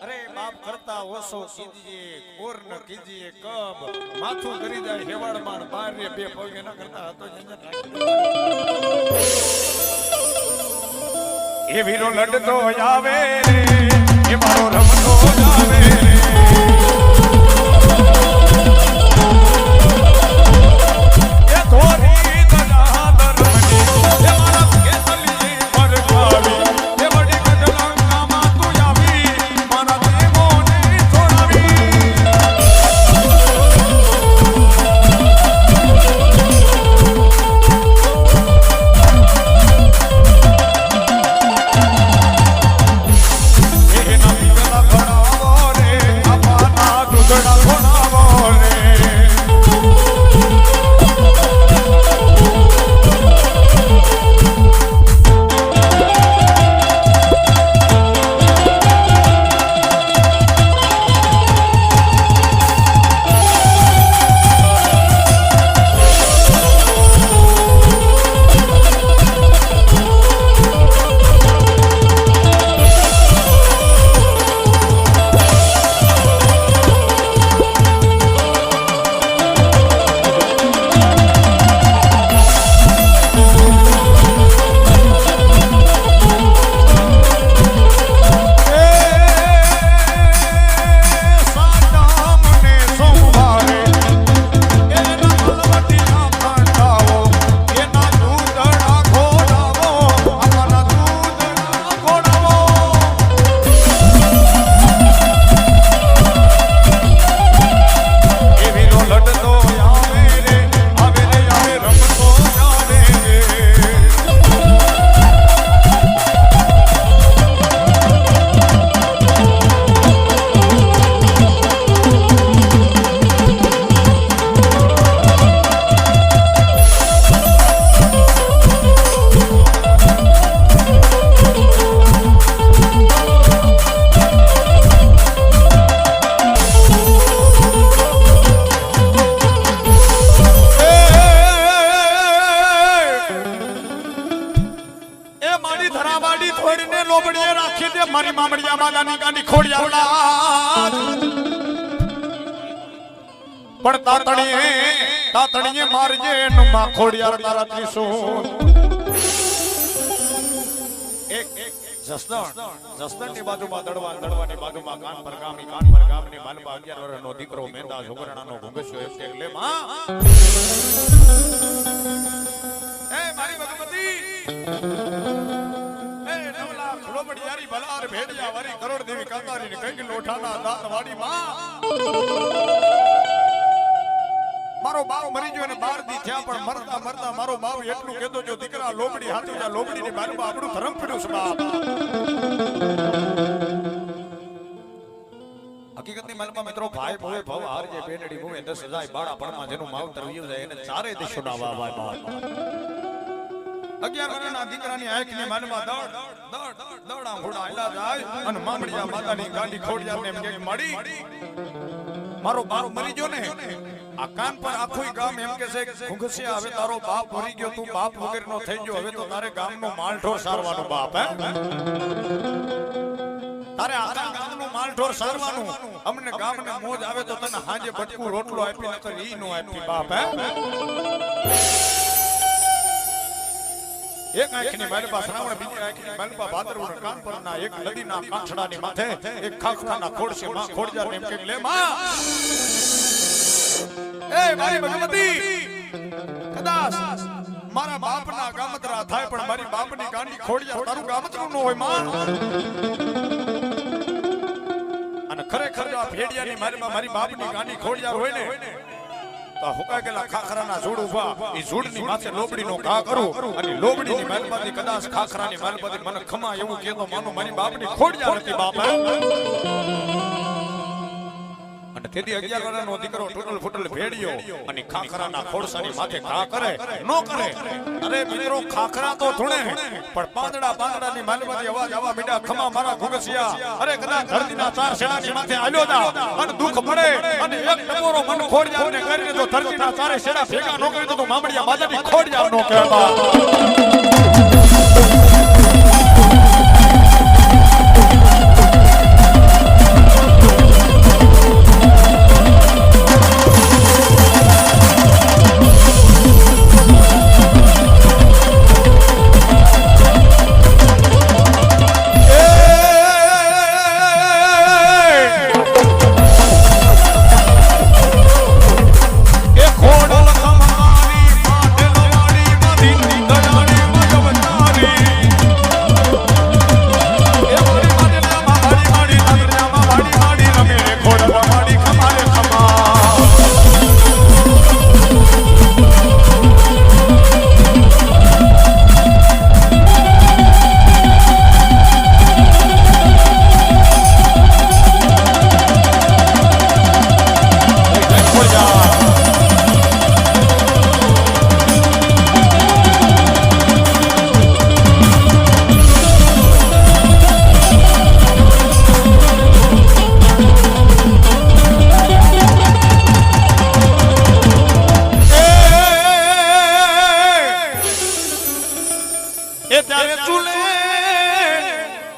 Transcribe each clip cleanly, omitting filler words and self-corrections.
अरे बाप करता ओसो कीजिए और न कीजिए कब माथू करी जाए हेवाड़ माण बार रे बे पगे न करता तो जंजन राखी ए वीरो लड़तो जावे रे ए मारो रमतो जावे रे ए थोरी मारी मामड़िया मादानी गांडी खोड़िया पण तातणीए मारजे नुमा खोड़िया तारा त्रिशूल एक जसदन ની બાજુમાં દડવાની બાજુમાં કાન પર ગામની માલબા 11 વર્ષનો દીકરો મેંદા જોગરણાનો ભૂંગસ્યો એક લે માં એ મારી ભગવતી लोबड़ियारी भलार भेड़िया वारी करोड़ देवी कांतारी ने कई लोठाना दात वाड़ी मां मारो बाप मरी गयो ने 12 दी थया पण मरता मारो बाप એટલું કેતો જો દીકરા લોબડી હાથી જા લોબડી ની બારમાં આપણું ધર્મ પીડ્યું છે બાપ હકીકતની મનમાં મિત્રો ભાઈ ભવે ભવ હાર જે બેનડી ભવે 10000 બાળા પણમાં જેનું માવતર વિયું જાય એને ચારે દિશોના વાવા બાપ 11 વર્ષના દીકરાની આંખની માનમાં દોડા ઘોડા આલા જાય અને મામડિયા માતાની ગાંડી ખોડિયાને એમ કે મળી મારો બાપ મરી ગયો ને આ કાન પર આખું ગામ એમ કે છે ઘુંઘસિયા હવે તારો બાપ મરી ગયો તું બાપ વગરનો થઈ ગયો હવે તો તારે ગામનો માલઢોર સારવાનો બાપ હે તારે આખા ગામનો માલઢોર સારવાનું અમને ગામને મોજ આવે તો તને હાજે બટકું રોટલો આપી નકર ઈ નો આપી બાપ હે एक आंखनी मालबा श्रावण बीजी आंखनी मालबा भादरवण कान परना एक नदीना कांठડાની માથે એક ખાખરાના ખોડસે માં ખોડજાર ને એમ કે લે માં એ મારી ભગવતી કદાચ મારા બાપના ગામતરા થાય પણ મારી બાપની ગાંડી ખોડિયા તારું ગામતરું ન હોય માં અને ખરેખર જો આ ભેડિયાની મારી બાપની ગાંડી ખોડિયાર હોય ને હુકા ગેલા ખાખરાના ઝૂડ ઉભા ઈ ઝૂડની માથે લોબડીનો ઘા કરું અને લોબડીની માલપાથી કદાચ ખાખરાની માલપાથી મને ખમા એવું કેતો માનો મારી બાપની ખોડિયા નથી બાપ અને તેથી 11 વર્ષનો દીકરો ટૂટલ ફૂટલ ભેડિયો અને ખાખરાના ખોડસાની માથે ઘા કરે નો કરે અરે મિત્રો ખાખરા તો ધૂણે પણ પાંદડાની માલપાથી અવાજ આવા મીડા ખમા મારા ઘુંઘસિયા અરે કદાચ ધરતીના 4 શેડાની માથે આલ્યો જા અને દુખ પડે અને એક ટપોરો મન ખોડિયાને કરીને જો ધરતીના 4 શેડા ભેગા નો કરી તો મામડિયા માતાની ખોડિયા નો કહેવા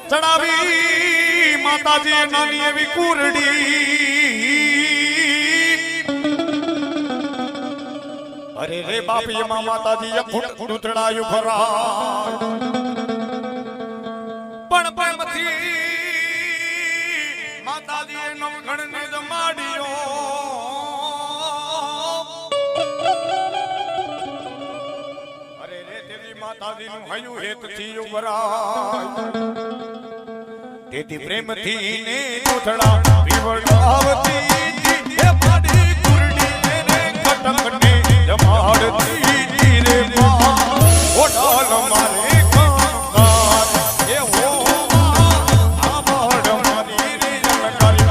ચડાવી માતાજી નાની એવી કુરડી અરે રે બાપી માં માતાજી એક ફૂટ દૂતડાયું ખરા પણ પ્રેમથી માતાજીએ નવઘણને જમાડ્યો અરે રે દેવી માતાજીનું હયું હેતથી ઉભરાય તેથી પ્રેમથી ને દૂતડા વિવડાવતી એ પાડી કુરડી ને કટકને જમાડતી રે માં ઓઢાલ મારે કંકાર એ હો આમડ મારી રે જલકારી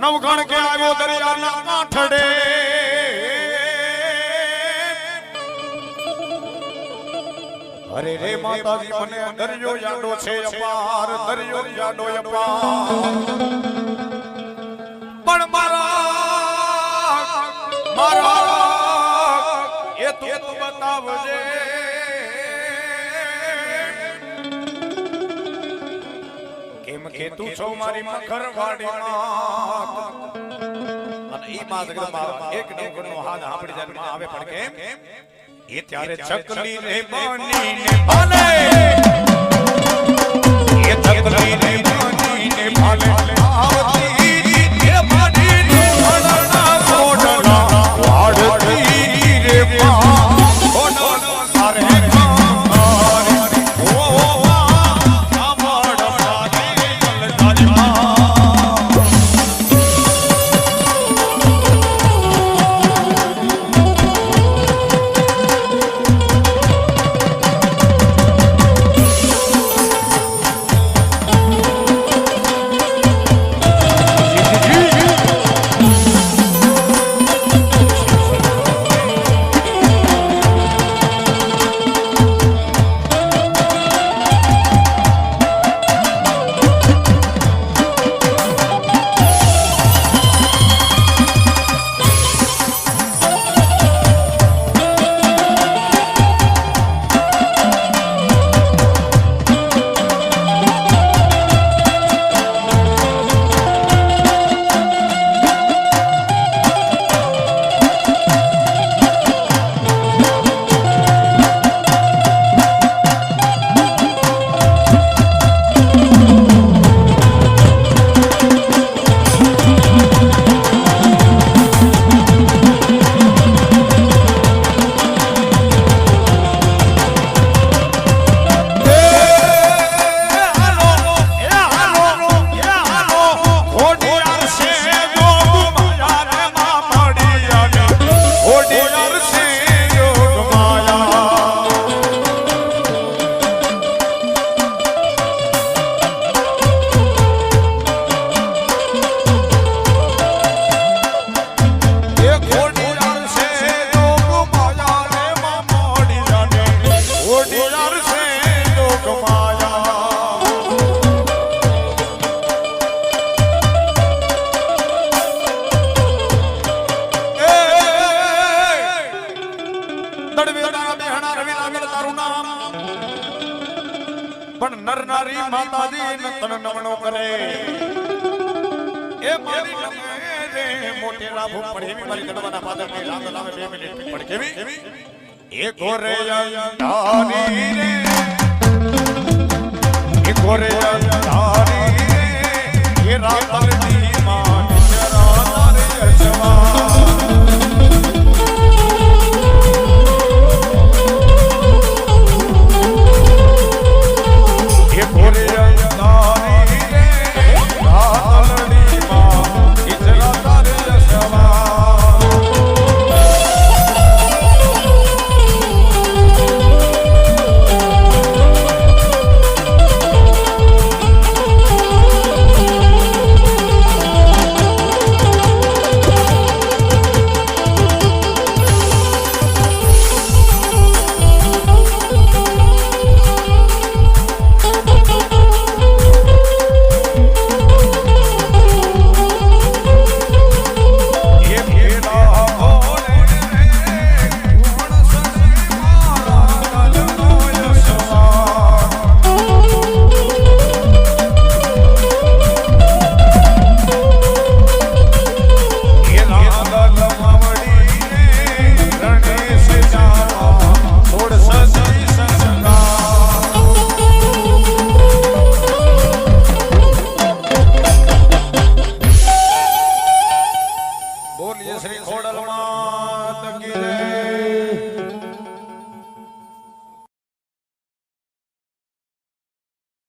નવઘણ કે આવ્યો દરિયાના કાંઠડે અરે રે માતાજી મને દરિયો યાડો છે અપાર દરિયો યાડો અપાર પણ મારા એ તું બતાવજે કેમ કે તું છો મારી મખરવાડીમાં અને ઈ માં જગદંબા એક નવઘણનો હાથ આપણી જન્મ આવે પણ કેમ એ ત્યારે ચકલી ને બની ને ભાલે એ ચકલી ને બની ને ભાલે આવતી એ માડી નું ભણના કોડલા વાડતી રે માં કોડલા સારે પણ નર નારી માતાજી નતન નમણો કરે એ મારી નમે રે મોટે રાભુ પડે મારી ગડવાના પાદર ની રાગ લાવે 2 મિનિટ પણ કેવી એ ગોરે અંધારી રે ખોરે